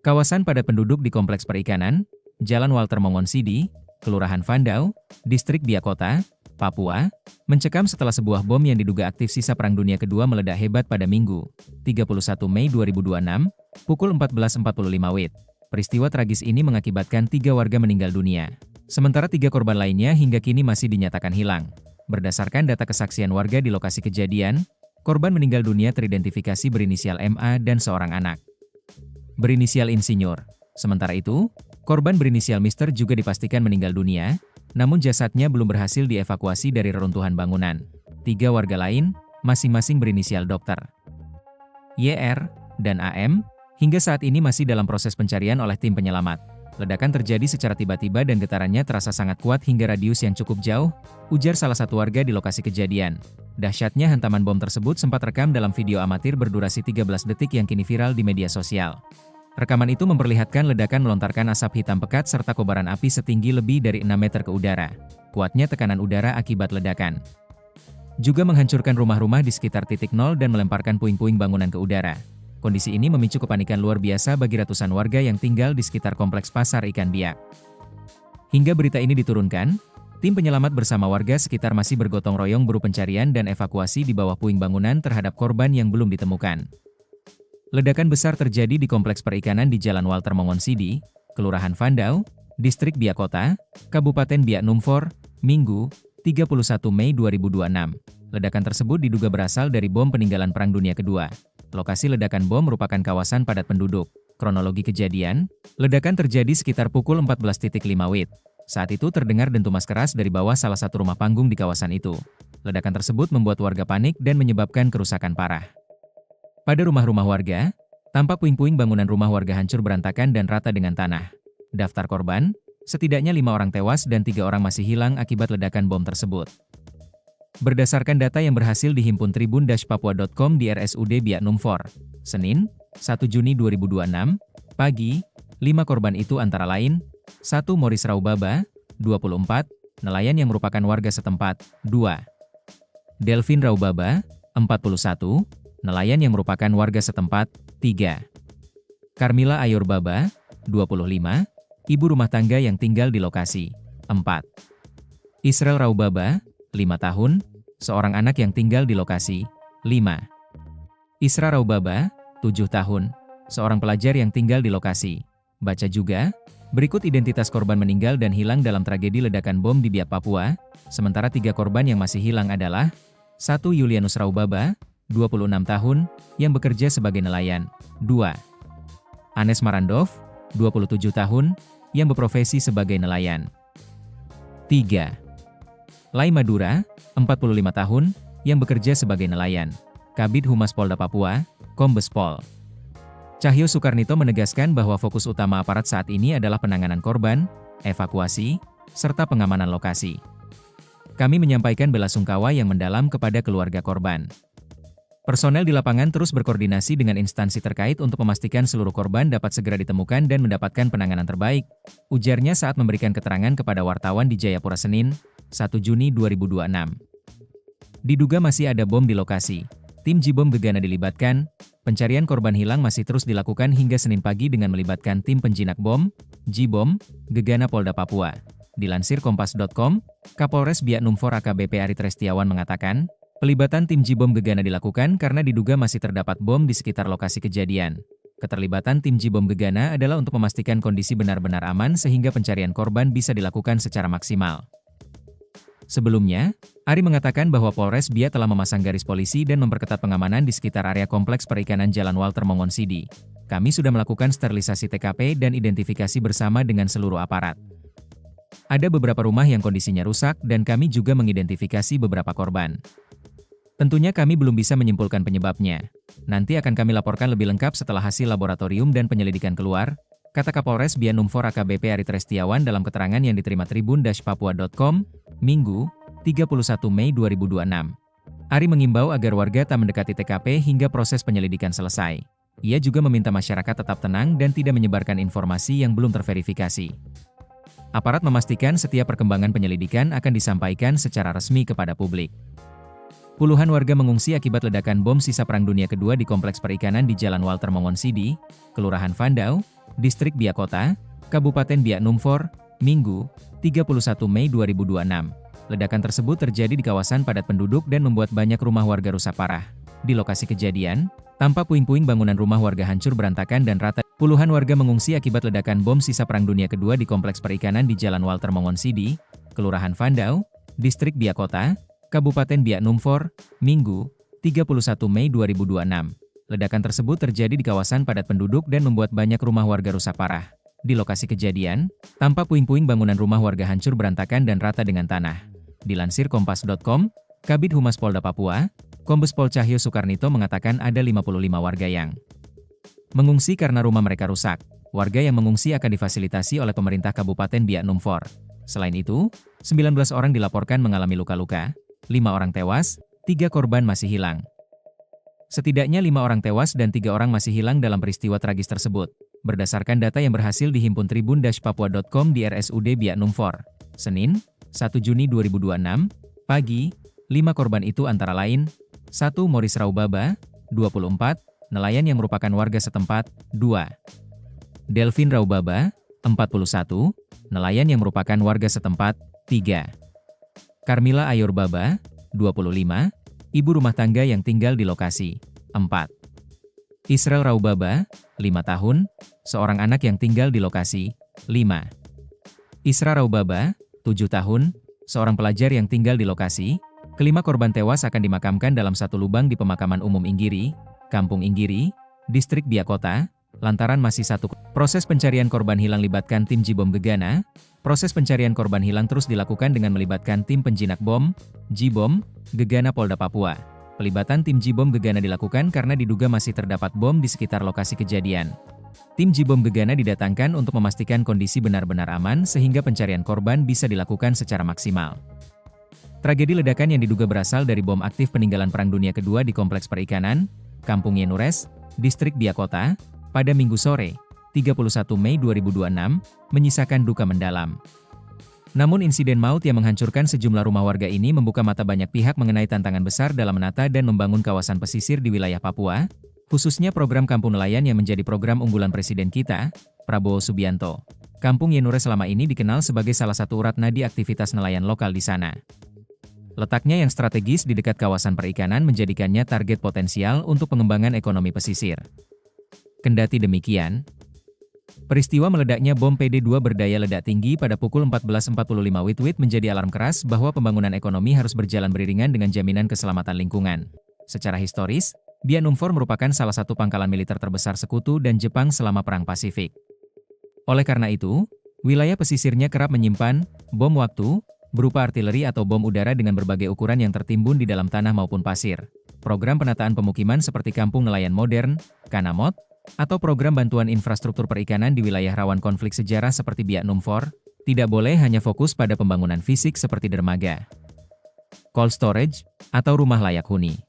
Kawasan padat penduduk di Kompleks Perikanan, Jalan Walter Mongonsidi, Kelurahan Vandau, Distrik Biak Kota, Papua, mencekam setelah sebuah bom yang diduga aktif sisa Perang Dunia Kedua meledak hebat pada Minggu, 31 Mei 2026, pukul 14.45 WIB. Peristiwa tragis ini mengakibatkan 3 warga meninggal dunia. Sementara 3 korban lainnya hingga kini masih dinyatakan hilang. Berdasarkan data kesaksian warga di lokasi kejadian, korban meninggal dunia teridentifikasi berinisial MA dan seorang anak berinisial Insinyur. Sementara itu, korban berinisial Mister juga dipastikan meninggal dunia, namun jasadnya belum berhasil dievakuasi dari reruntuhan bangunan. 3 warga lain, masing-masing berinisial Dr. YR dan AM, hingga saat ini masih dalam proses pencarian oleh tim penyelamat. Ledakan terjadi secara tiba-tiba dan getarannya terasa sangat kuat hingga radius yang cukup jauh, ujar salah satu warga di lokasi kejadian. Dahsyatnya hantaman bom tersebut sempat rekam dalam video amatir berdurasi 13 detik yang kini viral di media sosial. Rekaman itu memperlihatkan ledakan melontarkan asap hitam pekat serta kobaran api setinggi lebih dari 6 meter ke udara. Kuatnya tekanan udara akibat ledakan juga menghancurkan rumah-rumah di sekitar titik nol dan melemparkan puing-puing bangunan ke udara. Kondisi ini memicu kepanikan luar biasa bagi ratusan warga yang tinggal di sekitar Kompleks Pasar Ikan Biak. Hingga berita ini diturunkan, tim penyelamat bersama warga sekitar masih bergotong royong beru pencarian dan evakuasi di bawah puing bangunan terhadap korban yang belum ditemukan. Ledakan besar terjadi di Kompleks Perikanan di Jalan Walter Mongonsidi, Kelurahan Vandau, Distrik Biak Kota, Kabupaten Biak Numfor, Minggu, 31 Mei 2026. Ledakan tersebut diduga berasal dari bom peninggalan Perang Dunia Kedua. Lokasi ledakan bom merupakan kawasan padat penduduk. Kronologi kejadian, ledakan terjadi sekitar pukul 14.5 WIB. Saat itu terdengar dentuman keras dari bawah salah satu rumah panggung di kawasan itu. Ledakan tersebut membuat warga panik dan menyebabkan kerusakan parah pada rumah-rumah warga. Tampak puing-puing bangunan rumah warga hancur berantakan dan rata dengan tanah. Daftar korban, setidaknya 5 orang tewas dan 3 orang masih hilang akibat ledakan bom tersebut. Berdasarkan data yang berhasil dihimpun tribun-papua.com di RSUD Biak Numfor, Senin, 1 Juni 2026, pagi, 5 korban itu antara lain, 1 Moris Raubaba, 24, nelayan yang merupakan warga setempat, 2 Delvin Raubaba, 41, nelayan yang merupakan warga setempat, 3 Carmila Ayurbaba, 25, ibu rumah tangga yang tinggal di lokasi, 4 Israel Raubaba, 5 tahun, seorang anak yang tinggal di lokasi, 5 Isra Raubaba, 7 tahun, seorang pelajar yang tinggal di lokasi. Baca juga, berikut identitas korban meninggal dan hilang dalam tragedi ledakan bom di Biak Papua, sementara 3 korban yang masih hilang adalah 1 Yulianus Raubaba, 26 tahun, yang bekerja sebagai nelayan, 2 Anes Marandov, 27 tahun, yang berprofesi sebagai nelayan, 3 Lai Madura, 45 tahun, yang bekerja sebagai nelayan. Kabid Humas Polda Papua, Kombes Pol Cahyo Soekarnito menegaskan bahwa fokus utama aparat saat ini adalah penanganan korban, evakuasi, serta pengamanan lokasi. Kami menyampaikan belasungkawa yang mendalam kepada keluarga korban. Personel di lapangan terus berkoordinasi dengan instansi terkait untuk memastikan seluruh korban dapat segera ditemukan dan mendapatkan penanganan terbaik, ujarnya saat memberikan keterangan kepada wartawan di Jayapura Senin, 1 Juni 2026. Diduga masih ada bom di lokasi. Tim Jibom Gegana dilibatkan. Pencarian korban hilang masih terus dilakukan hingga Senin pagi dengan melibatkan tim penjinak bom, Jibom, Gegana Polda Papua. Dilansir Kompas.com, Kapolres Biak Numfor AKBP Ari Trestiawan mengatakan, pelibatan tim Jibom Gegana dilakukan karena diduga masih terdapat bom di sekitar lokasi kejadian. Keterlibatan tim Jibom Gegana adalah untuk memastikan kondisi benar-benar aman sehingga pencarian korban bisa dilakukan secara maksimal. Sebelumnya, Ari mengatakan bahwa Polres Biak telah memasang garis polisi dan memperketat pengamanan di sekitar area Kompleks Perikanan Jalan Walter Mongonsidi. Kami sudah melakukan sterilisasi TKP dan identifikasi bersama dengan seluruh aparat. Ada beberapa rumah yang kondisinya rusak dan kami juga mengidentifikasi beberapa korban. Tentunya kami belum bisa menyimpulkan penyebabnya. Nanti akan kami laporkan lebih lengkap setelah hasil laboratorium dan penyelidikan keluar, kata Kapolres Biak Numfor AKBP Ari Trestiawan dalam keterangan yang diterima tribun-papua.com, Minggu, 31 Mei 2026. Ari mengimbau agar warga tak mendekati TKP hingga proses penyelidikan selesai. Ia juga meminta masyarakat tetap tenang dan tidak menyebarkan informasi yang belum terverifikasi. Aparat memastikan setiap perkembangan penyelidikan akan disampaikan secara resmi kepada publik. Puluhan warga mengungsi akibat ledakan bom sisa Perang Dunia Kedua di Kompleks Perikanan di Jalan Walter Mongoonsidi, Kelurahan Vandau, Distrik Biak Kota, Kabupaten Biak Numfor, Minggu, 31 Mei 2026. Ledakan tersebut terjadi di kawasan padat penduduk dan membuat banyak rumah warga rusak parah. Di lokasi kejadian, tampak puing-puing bangunan rumah warga hancur berantakan dan rata. Puluhan warga mengungsi akibat ledakan bom sisa Perang Dunia Kedua di Kompleks Perikanan di Jalan Walter Mongoonsidi, Kelurahan Vandau, Distrik Biak Kota, Kabupaten Biak Numfor, Minggu, 31 Mei 2026. Ledakan tersebut terjadi di kawasan padat penduduk dan membuat banyak rumah warga rusak parah. Di lokasi kejadian, tampak puing-puing bangunan rumah warga hancur berantakan dan rata dengan tanah. Dilansir Kompas.com, Kabid Humas Polda Papua, Kombes Pol Cahyo Soekarnito mengatakan ada 55 warga yang mengungsi karena rumah mereka rusak. Warga yang mengungsi akan difasilitasi oleh pemerintah Kabupaten Biak Numfor. Selain itu, 19 orang dilaporkan mengalami luka-luka, 5 orang tewas, 3 korban masih hilang. Setidaknya 5 orang tewas dan 3 orang masih hilang dalam peristiwa tragis tersebut. Berdasarkan data yang berhasil dihimpun tribun-papua.com di RSUD Biak Numfor, Senin, 1 Juni 2026, pagi, 5 korban itu antara lain, 1. Moris Raubaba, 24, nelayan yang merupakan warga setempat, 2. Delvin Raubaba, 41, nelayan yang merupakan warga setempat, 3. Carmila Ayurbaba, 25, ibu rumah tangga yang tinggal di lokasi, 4. Israel Raubaba, 5 tahun, seorang anak yang tinggal di lokasi, 5. Isra Raubaba, 7 tahun, seorang pelajar yang tinggal di lokasi. Kelima korban tewas akan dimakamkan dalam satu lubang di Pemakaman Umum Inggiri, Kampung Inggiri, Distrik Biak Kota, lantaran masih satu. Proses pencarian korban hilang libatkan tim Jibom Gegana. Proses pencarian korban hilang terus dilakukan dengan melibatkan tim penjinak bom, Jibom, Gegana Polda Papua. Pelibatan tim Jibom Gegana dilakukan karena diduga masih terdapat bom di sekitar lokasi kejadian. Tim Jibom Gegana didatangkan untuk memastikan kondisi benar-benar aman sehingga pencarian korban bisa dilakukan secara maksimal. Tragedi ledakan yang diduga berasal dari bom aktif peninggalan Perang Dunia Kedua di Kompleks Perikanan, Kampung Yenures, Distrik Biak Kota, pada Minggu sore, 31 Mei 2026, menyisakan duka mendalam. Namun insiden maut yang menghancurkan sejumlah rumah warga ini membuka mata banyak pihak mengenai tantangan besar dalam menata dan membangun kawasan pesisir di wilayah Papua, khususnya program Kampung Nelayan yang menjadi program unggulan Presiden kita, Prabowo Subianto. Kampung Yenures selama ini dikenal sebagai salah satu urat nadi aktivitas nelayan lokal di sana. Letaknya yang strategis di dekat kawasan perikanan menjadikannya target potensial untuk pengembangan ekonomi pesisir. Kendati demikian, peristiwa meledaknya bom PD-2 berdaya ledak tinggi pada pukul 14.45 WIB menjadi alarm keras bahwa pembangunan ekonomi harus berjalan beriringan dengan jaminan keselamatan lingkungan. Secara historis, Biak Numfor merupakan salah satu pangkalan militer terbesar Sekutu dan Jepang selama Perang Pasifik. Oleh karena itu, wilayah pesisirnya kerap menyimpan bom waktu, berupa artileri atau bom udara dengan berbagai ukuran yang tertimbun di dalam tanah maupun pasir. Program penataan pemukiman seperti Kampung Nelayan Modern, Kanamot, atau program bantuan infrastruktur perikanan di wilayah rawan konflik sejarah seperti Biak Numfor, tidak boleh hanya fokus pada pembangunan fisik seperti dermaga, cold storage, atau rumah layak huni.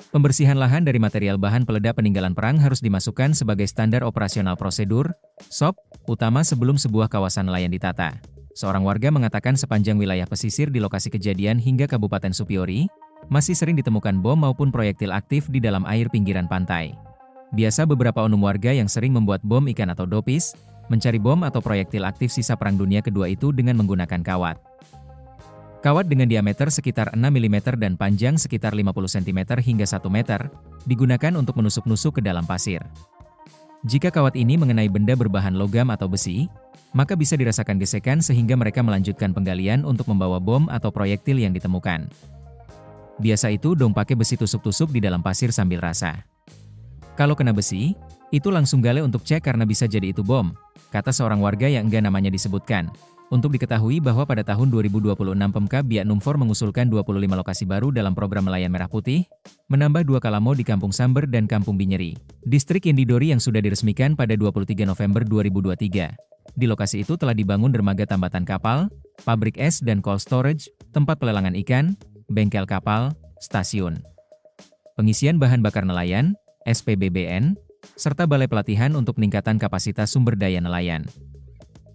Pembersihan lahan dari material bahan peledak peninggalan perang harus dimasukkan sebagai standar operasional prosedur, SOP, utama sebelum sebuah kawasan nelayan ditata. Seorang warga mengatakan sepanjang wilayah pesisir di lokasi kejadian hingga Kabupaten Supiori, masih sering ditemukan bom maupun proyektil aktif di dalam air pinggiran pantai. Biasa beberapa oknum warga yang sering membuat bom ikan atau dopis, mencari bom atau proyektil aktif sisa Perang Dunia Kedua itu dengan menggunakan kawat. Kawat dengan diameter sekitar 6 mm dan panjang sekitar 50 cm hingga 1 meter, digunakan untuk menusuk-nusuk ke dalam pasir. Jika kawat ini mengenai benda berbahan logam atau besi, maka bisa dirasakan gesekan sehingga mereka melanjutkan penggalian untuk membawa bom atau proyektil yang ditemukan. Biasa itu dong pakai besi tusuk-tusuk di dalam pasir sambil rasa. Kalau kena besi, itu langsung gale untuk cek karena bisa jadi itu bom, kata seorang warga yang enggak namanya disebutkan. Untuk diketahui bahwa pada tahun 2026 Pemkab Biak Numfor mengusulkan 25 lokasi baru dalam program Nelayan Merah Putih, menambah 2 Kalamo di Kampung Samber dan Kampung Binyeri, Distrik Indidori yang sudah diresmikan pada 23 November 2023. Di lokasi itu telah dibangun dermaga tambatan kapal, pabrik es dan cold storage, tempat pelelangan ikan, bengkel kapal, stasiun pengisian bahan bakar nelayan, SPBBN, serta balai pelatihan untuk peningkatan kapasitas sumber daya nelayan.